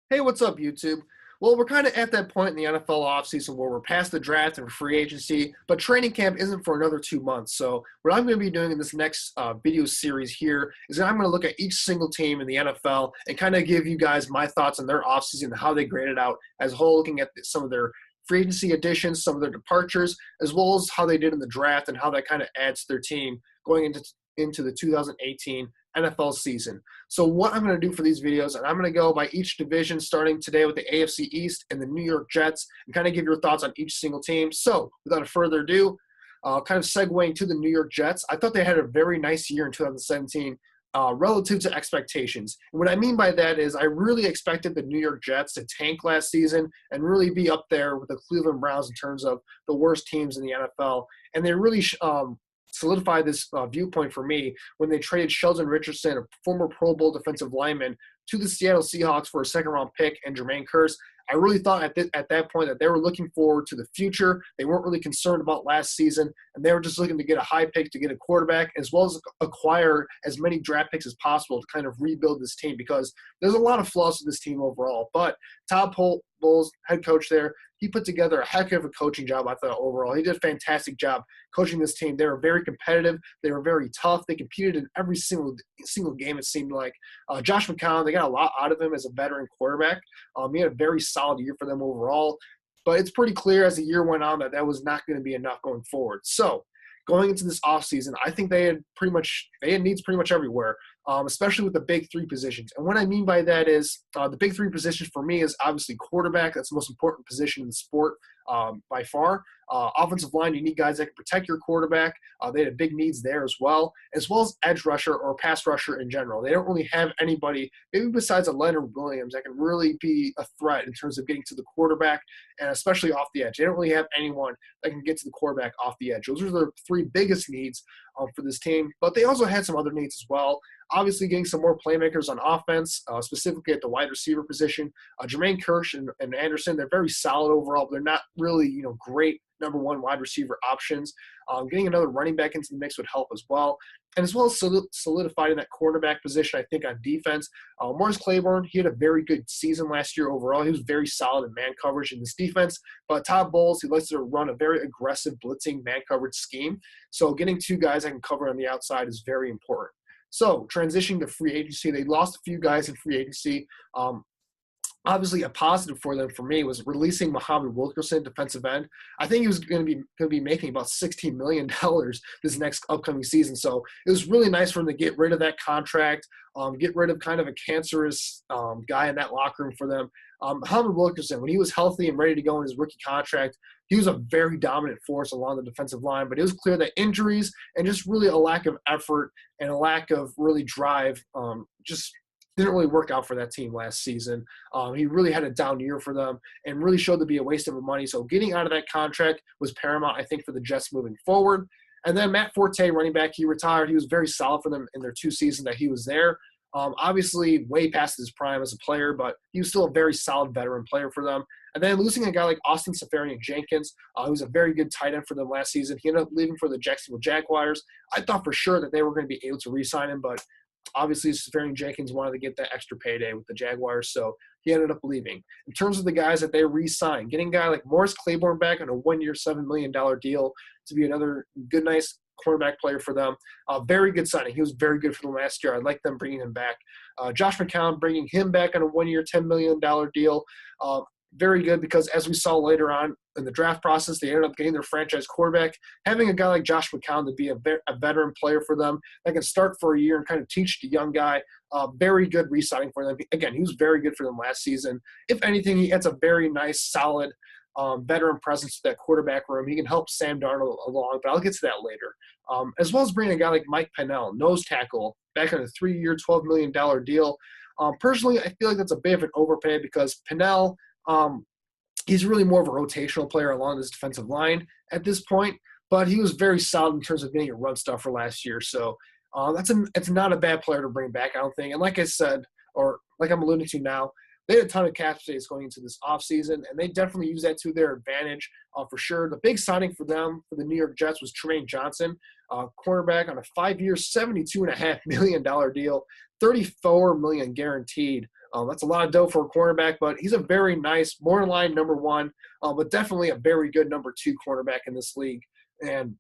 Hey, what's up, YouTube? Well, we're kind of at that point in the NFL offseason where we're past the draft and free agency, but training camp isn't for another 2 months. So, what I'm going to be doing in this next video series here is that I'm going to look at each single team in the NFL and kind of give you guys my thoughts on their offseason and how they graded out as a whole, looking at some of their free agency additions, some of their departures, as well as how they did in the draft and how that kind of adds to their team going into the 2018 NFL season. So what I'm going to do for these videos, and I'm going to go by each division, starting today with the AFC East and the New York Jets, and kind of give your thoughts on each single team. So without further ado, kind of segueing to the New York Jets, I thought they had a very nice year in 2017 relative to expectations. And what I mean by that is I really expected the New York Jets to tank last season and really be up there with the Cleveland Browns in terms of the worst teams in the NFL. And they really solidify this viewpoint for me when they traded Sheldon Richardson, a former Pro Bowl defensive lineman, to the Seattle Seahawks for a second-round pick and Jermaine Kearse. I really thought at that point that they were looking forward to the future. They weren't really concerned about last season, and they were just looking to get a high pick to get a quarterback as well as acquire as many draft picks as possible to kind of rebuild this team because there's a lot of flaws to this team overall. But Todd Bowles, head coach there, he put together a heck of a coaching job, I thought, overall. He did a fantastic job coaching this team. They were very competitive. They were very tough. They competed in every single game, it seemed like. Josh McCown, they got a lot out of him as a veteran quarterback. He had a very solid year for them overall. But it's pretty clear as the year went on that was not going to be enough going forward. So going into this offseason, I think they had needs pretty much everywhere, especially with the big three positions. And what I mean by that is the big three positions for me is obviously quarterback. That's the most important position in the sport by far. Offensive line, you need guys that can protect your quarterback. They had big needs there as well as edge rusher or pass rusher in general. They don't really have anybody, maybe besides a Leonard Williams, that can really be a threat in terms of getting to the quarterback and especially off the edge. They don't really have anyone that can get to the quarterback off the edge. Those are the three biggest needs for this team, but they also had some other needs as well. Obviously, getting some more playmakers on offense, specifically at the wide receiver position. Jermaine Kearse and Anderson, they're very solid overall, but they're not really, great number one wide receiver options. Getting another running back into the mix would help as well. And as well as solidified in that quarterback position, I think, on defense. Morris Claiborne, he had a very good season last year overall. He was very solid in man coverage in this defense. But Todd Bowles, he likes to run a very aggressive blitzing man coverage scheme. So getting two guys that can cover on the outside is very important. So transitioning to free agency, they lost a few guys in free agency. Obviously, a positive for them, for me, was releasing Muhammad Wilkerson, defensive end. I think he was going to be making about $16 million this next upcoming season. So it was really nice for him to get rid of that contract, get rid of kind of a cancerous guy in that locker room for them. Muhammad Wilkerson, when he was healthy and ready to go in his rookie contract, he was a very dominant force along the defensive line. But it was clear that injuries and just really a lack of effort and a lack of really drive just didn't really work out for that team last season. He really had a down year for them and really showed to be a waste of money. So getting out of that contract was paramount, I think, for the Jets moving forward. And then Matt Forte, running back, he retired. He was very solid for them in their 2 seasons that he was there. Obviously, way past his prime as a player, but he was still a very solid veteran player for them. And then losing a guy like Austin Seferian-Jenkins, who was a very good tight end for them last season. He ended up leaving for the Jacksonville Jaguars. I thought for sure that they were going to be able to re-sign him, but obviously, Seferian-Jenkins wanted to get that extra payday with the Jaguars, so he ended up leaving. In terms of the guys that they re-signed, getting a guy like Morris Claiborne back on a 1-year, $7 million deal to be another good, nice cornerback player for them. Very good signing. He was very good for them last year. I like them bringing him back. Josh McCown, bringing him back on a 1-year, $10 million deal. Very good because, as we saw later on in the draft process, they ended up getting their franchise quarterback. Having a guy like Josh McCown to be a veteran player for them that can start for a year and kind of teach the young guy, very good re-signing for them. Again, he was very good for them last season. If anything, he adds a very nice, solid veteran presence to that quarterback room. He can help Sam Darnold along, but I'll get to that later. As well as bringing a guy like Mike Pennell, nose tackle, back on a 3-year, $12 million deal. Personally, I feel like that's a bit of an overpay because Pennell – he's really more of a rotational player along this defensive line at this point, but he was very solid in terms of being a run stuffer last year. So it's not a bad player to bring back, I don't think. And like I said, or like I'm alluding to now, they had a ton of cap space going into this offseason, and they definitely use that to their advantage for sure. The big signing for them, for the New York Jets, was Tremaine Johnson. cornerback on a 5-year, $72.5 million deal, $34 million guaranteed. That's a lot of dough for a cornerback, but he's a very nice, borderline number one, but definitely a very good number two cornerback in this league. And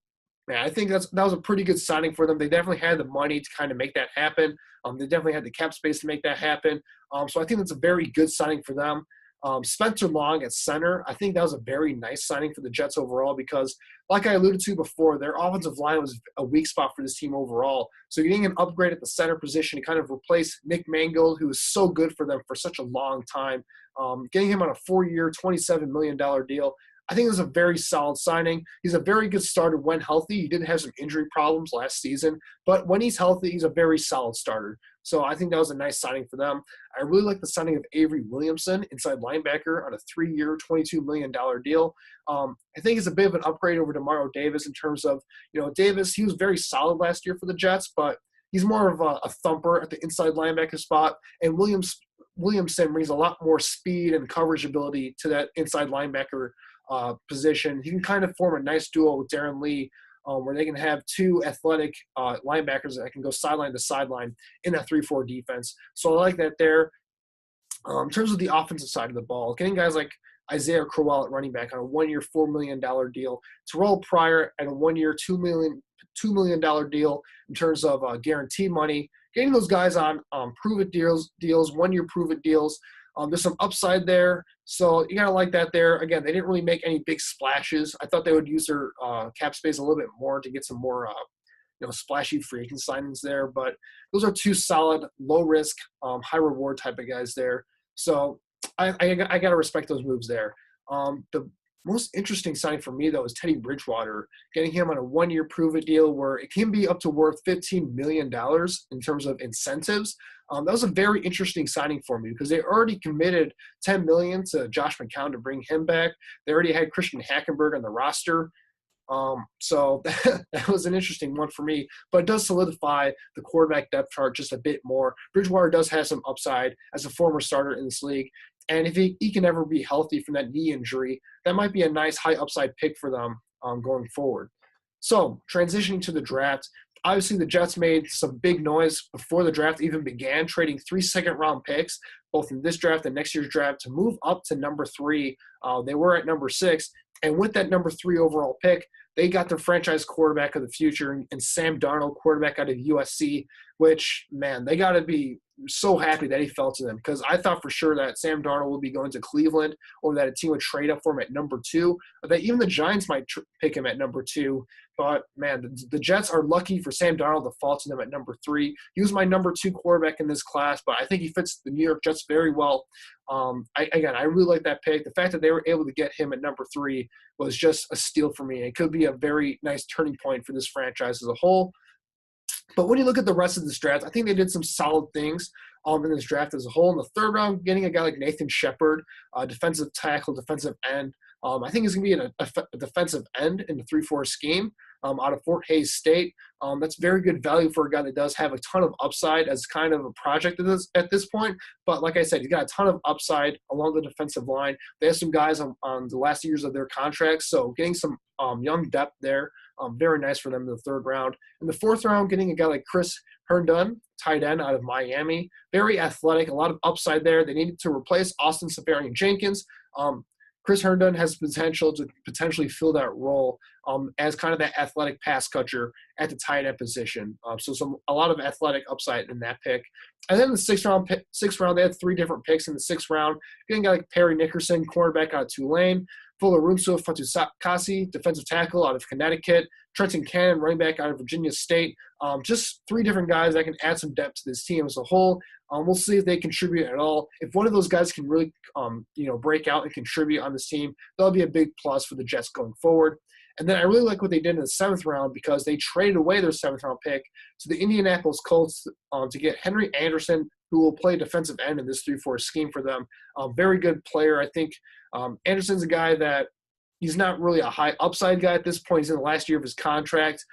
man, I think that was a pretty good signing for them. They definitely had the money to kind of make that happen. They definitely had the cap space to make that happen. So I think that's a very good signing for them. Spencer Long at center, I think that was a very nice signing for the Jets overall because, like I alluded to before, their offensive line was a weak spot for this team overall. So getting an upgrade at the center position to kind of replace Nick Mangold, who was so good for them for such a long time, getting him on a 4-year, $27 million deal, I think it was a very solid signing. He's a very good starter when healthy. He did have some injury problems last season, but when he's healthy, he's a very solid starter. So I think that was a nice signing for them. I really like the signing of Avery Williamson, inside linebacker, on a 3-year, $22 million deal. I think it's a bit of an upgrade over Demario Davis in terms of, Davis, he was very solid last year for the Jets, but he's more of a thumper at the inside linebacker spot, and Williamson brings a lot more speed and coverage ability to that inside linebacker position. He can kind of form a nice duo with Darren Lee, where they can have two athletic linebackers that can go sideline to sideline in that 3-4 defense. So I like that there. In terms of the offensive side of the ball, getting guys like Isaiah Crowell at running back on a 1-year, $4 million deal, Terrell Pryor at a 1-year, $2 million deal in terms of guaranteed money, getting those guys on prove-it deals, 1-year prove-it deals. There's some upside there, so you got to like that there. Again, they didn't really make any big splashes. I thought they would use their cap space a little bit more to get some more splashy free agent signings there. But those are two solid, low-risk, high-reward type of guys there. So I got to respect those moves there. The most interesting signing for me, though, is Teddy Bridgewater, getting him on a 1-year prove-it deal where it can be up to worth $15 million in terms of incentives. That was a very interesting signing for me because they already committed $10 million to Josh McCown to bring him back. They already had Christian Hackenberg on the roster. So that was an interesting one for me, but it does solidify the quarterback depth chart just a bit more. Bridgewater does have some upside as a former starter in this league. And if he can ever be healthy from that knee injury, that might be a nice high upside pick for them going forward. So transitioning to the draft, obviously the Jets made some big noise before the draft even began, trading 3 second-round picks, both in this draft and next year's draft, to move up to number 3. They were at number 6. And with that number 3 overall pick, they got their franchise quarterback of the future in Sam Darnold, quarterback out of USC, which, man, they got to be so happy that he fell to them because I thought for sure that Sam Darnold would be going to Cleveland or that a team would trade up for him at number 2, or that even the Giants might pick him at number 2. But, man, the Jets are lucky for Sam Darnold to fall to them at number 3. He was my number 2 quarterback in this class, but I think he fits the New York Jets very well. I really like that pick. The fact that they were able to get him at number 3 was just a steal for me. It could be a very nice turning point for this franchise as a whole. But when you look at the rest of this draft, I think they did some solid things in this draft as a whole. In the 3rd round, getting a guy like Nathan Shepard, defensive tackle, defensive end. I think he's going to be a defensive end in the 3-4 scheme out of Fort Hays State. That's very good value for a guy that does have a ton of upside as kind of a project at this point. But like I said, he's got a ton of upside along the defensive line. They have some guys on the last years of their contracts, so getting some young depth there, very nice for them in the 3rd round. In the 4th round, getting a guy like Chris Herndon, tight end out of Miami, very athletic, a lot of upside there. They needed to replace Austin Seferian-Jenkins. Chris Herndon has potential to potentially fill that role as kind of that athletic pass catcher at the tight end position. So a lot of athletic upside in that pick. And then in the 6th round, they had 3 different picks in the 6th round. Getting a guy like Perry Nickerson, cornerback out of Tulane, Fularunso Fatukasi, defensive tackle out of Connecticut, Trenton Cannon, running back out of Virginia State. Just 3 different guys that can add some depth to this team as a whole. We'll see if they contribute at all. If one of those guys can really, break out and contribute on this team, that'll be a big plus for the Jets going forward. And then I really like what they did in the 7th round because they traded away their 7th-round pick to the Indianapolis Colts to get Henry Anderson, who will play defensive end in this 3-4 scheme for them. Very good player. I think Anderson's a guy that he's not really a high upside guy at this point. He's in the last year of his contract.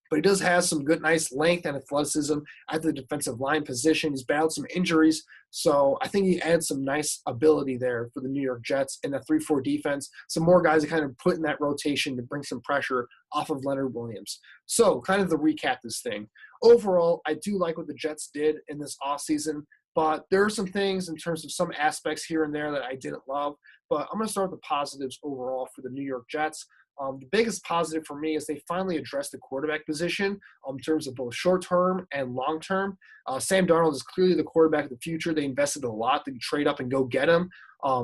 but he does have some good, nice length and athleticism at the defensive line position. He's battled some injuries, so I think he adds some nice ability there for the New York Jets in the 3-4 defense. Some more guys to kind of put in that rotation to bring some pressure off of Leonard Williams. So kind of to recap this thing. Overall, I do like what the Jets did in this offseason, but there are some things in terms of some aspects here and there that I didn't love. But I'm going to start with the positives overall for the New York Jets. The biggest positive for me is they finally addressed the quarterback position in terms of both short-term and long-term. Sam Darnold is clearly the quarterback of the future. They invested a lot to trade up and go get him.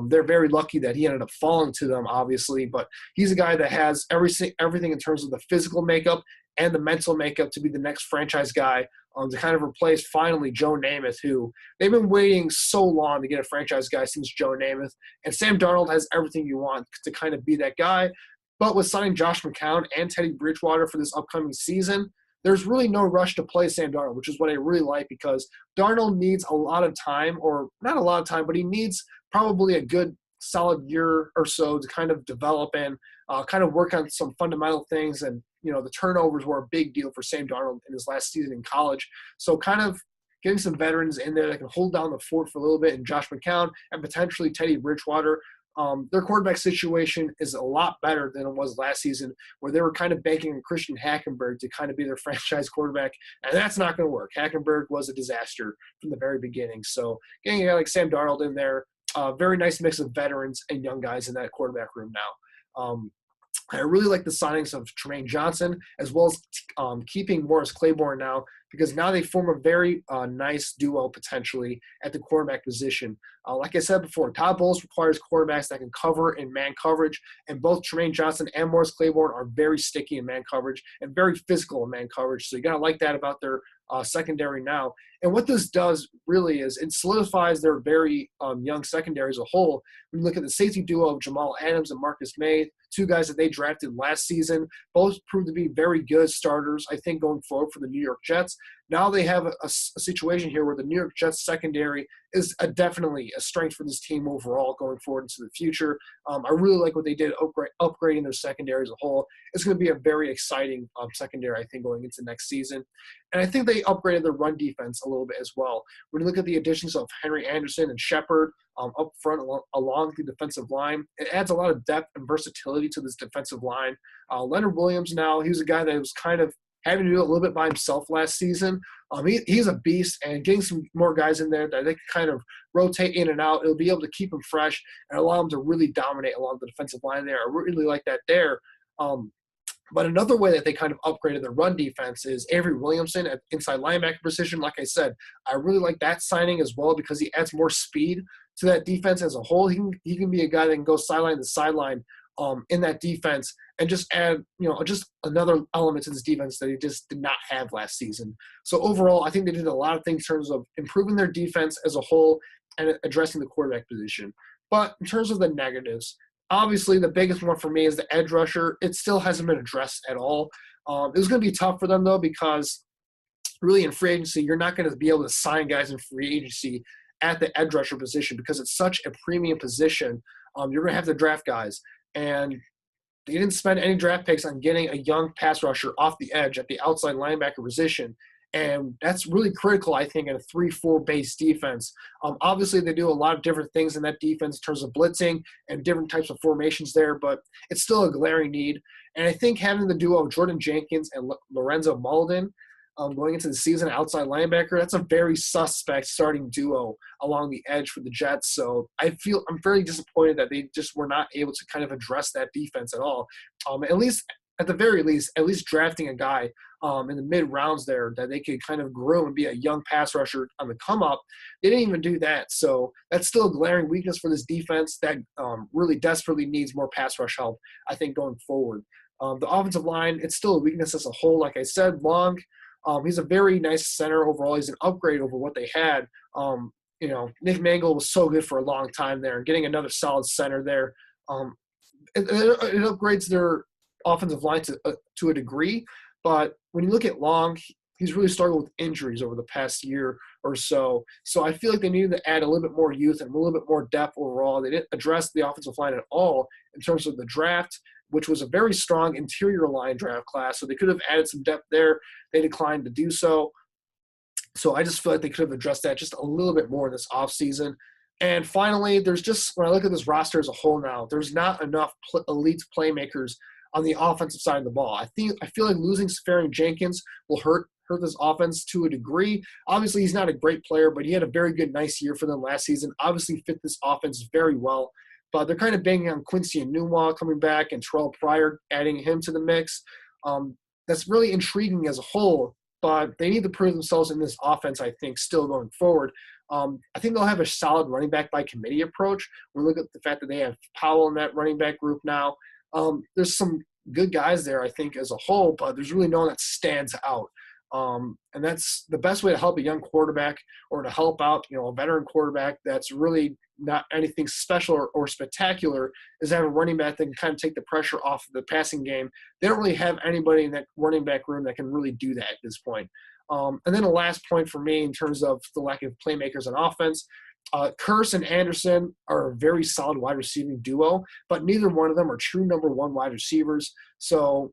They're very lucky that he ended up falling to them, obviously, but he's a guy that has everything in terms of the physical makeup and the mental makeup to be the next franchise guy to kind of replace finally Joe Namath, who they've been waiting so long to get a franchise guy since Joe Namath. And Sam Darnold has everything you want to kind of be that guy. But with signing Josh McCown and Teddy Bridgewater for this upcoming season, there's really no rush to play Sam Darnold, which is what I really like because Darnold needs a lot of time, or not a lot of time, but he needs probably a good solid year or so to kind of develop and kind of work on some fundamental things. And, the turnovers were a big deal for Sam Darnold in his last season in college. So kind of getting some veterans in there that can hold down the fort for a little bit, and Josh McCown and potentially Teddy Bridgewater. Their quarterback situation is a lot better than it was last season, where they were kind of banking on Christian Hackenberg to kind of be their franchise quarterback, and that's not going to work. Hackenberg was a disaster from the very beginning. So getting a guy like Sam Darnold in there, very nice mix of veterans and young guys in that quarterback room now. I really like the signings of Tremaine Johnson, as well as keeping Morris Claiborne now, because now they form a very nice duo potentially at the quarterback position. Like I said before, Todd Bowles requires quarterbacks that can cover in man coverage, and both Tremaine Johnson and Morris Claiborne are very sticky in man coverage and very physical in man coverage. So you got to like that about their secondary now. And what this does really is it solidifies their very young secondary as a whole. When you look at the safety duo of Jamal Adams and Marcus May, two guys that they drafted last season, both proved to be very good starters, I think, going forward for the New York Jets. Now they have a situation here where the New York Jets secondary is definitely a strength for this team overall going forward into the future. I really like what they did upgrading their secondary as a whole. It's going to be a very exciting secondary, I think, going into next season. And I think they upgraded their run defense a little bit as well. When you look at the additions of Henry Anderson and Shepard up front along the defensive line, it adds a lot of depth and versatility to this defensive line. Leonard Williams now, he was a guy that was kind of having to do it a little bit by himself last season. He's a beast, and getting some more guys in there that they can kind of rotate in and out, it'll be able to keep him fresh and allow him to really dominate along the defensive line there. I really like that there. But another way that they kind of upgraded their run defense is Avery Williamson at inside linebacker position. Like I said, I really like that signing as well because he adds more speed to that defense as a whole. He can be a guy that can go sideline to sideline in that defense and just add, just another element to this defense that he just did not have last season. So overall, I think they did a lot of things in terms of improving their defense as a whole and addressing the quarterback position. But in terms of the negatives, obviously the biggest one for me is the edge rusher. It still hasn't been addressed at all. It was going to be tough for them, though, because really in free agency, you're not going to be able to sign guys in free agency at the edge rusher position because it's such a premium position. You're going to have to draft guys. And they didn't spend any draft picks on getting a young pass rusher off the edge at the outside linebacker position. And that's really critical, I think, in a 3-4 base defense. Obviously, they do a lot of different things in that defense in terms of blitzing and different types of formations there, but it's still a glaring need. And I think having the duo of Jordan Jenkins and Lorenzo Malden going into the season outside linebacker, that's a very suspect starting duo along the edge for the Jets. So I'm very disappointed that they just were not able to kind of address that defense at all. At the very least, drafting a guy in the mid rounds there that they could kind of groom and be a young pass rusher on the come up. They didn't even do that. So that's still a glaring weakness for this defense that really desperately needs more pass rush help, I think, going forward. The offensive line, it's still a weakness as a whole. Like I said, Long, he's a very nice center overall. He's an upgrade over what they had. Nick Mangold was so good for a long time there. Getting another solid center there, it upgrades their offensive line to a degree. But when you look at Long, he's really struggled with injuries over the past year or so. So I feel like they needed to add a little bit more youth and a little bit more depth overall. They didn't address the offensive line at all in terms of the draft. which was a very strong interior line draft class. So they could have added some depth there. They declined to do so. So I just feel like they could have addressed that just a little bit more this offseason. And finally, there's just, when I look at this roster as a whole now, there's not enough elite playmakers on the offensive side of the ball. I feel like losing Safarian Jenkins will hurt this offense to a degree. Obviously, he's not a great player, but he had a very good, nice year for them last season. Obviously fit this offense very well. But they're kind of banging on Quincy Enunwa coming back and Terrell Pryor, adding him to the mix. That's really intriguing as a whole, but they need to prove themselves in this offense, I think, still going forward. I think they'll have a solid running back by committee approach. We look at the fact that they have Powell in that running back group now. There's some good guys there, I think, as a whole, but there's really no one that stands out. And that's the best way to help a young quarterback or to help out, a veteran quarterback that's really not anything special or spectacular, is to have a running back that can kind of take the pressure off of the passing game. They don't really have anybody in that running back room that can really do that at this point. And then the last point for me in terms of the lack of playmakers on offense, Kearse and Anderson are a very solid wide receiving duo, but neither one of them are true number one wide receivers. So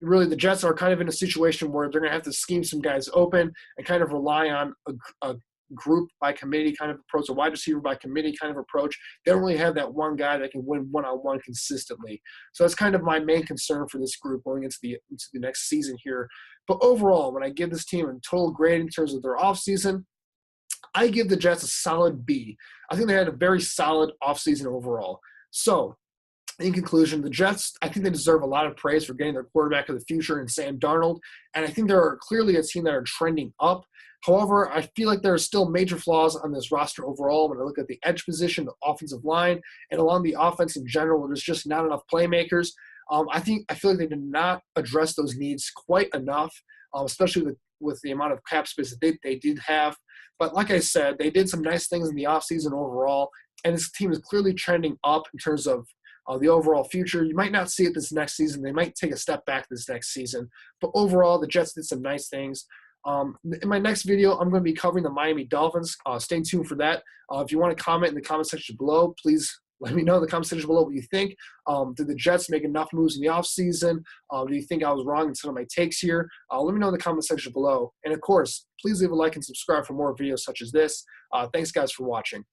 really the Jets are kind of in a situation where they're going to have to scheme some guys open and kind of rely on a group by committee kind of approach, a wide receiver by committee kind of approach. They don't really have that one guy that can win one-on-one consistently. So that's kind of my main concern for this group going into the next season here. But overall, when I give this team a total grade in terms of their offseason, I give the Jets a solid B. I think they had a very solid offseason overall. So, in conclusion, the Jets, I think they deserve a lot of praise for getting their quarterback of the future in Sam Darnold, and I think they're clearly a team that are trending up. However, I feel like there are still major flaws on this roster overall when I look at the edge position, the offensive line, and along the offense in general, there's just not enough playmakers. I feel like they did not address those needs quite enough, especially with the amount of cap space that they did have. But like I said, they did some nice things in the offseason overall, and this team is clearly trending up in terms of the overall future. You might not see it this next season. They might take a step back this next season. But overall, the Jets did some nice things. In my next video, I'm going to be covering the Miami Dolphins. Stay tuned for that. If you want to comment in the comment section below, please let me know in the comment section below what you think. Did the Jets make enough moves in the offseason? Do you think I was wrong in some of my takes here? Let me know in the comment section below. And, of course, please leave a like and subscribe for more videos such as this. Thanks, guys, for watching.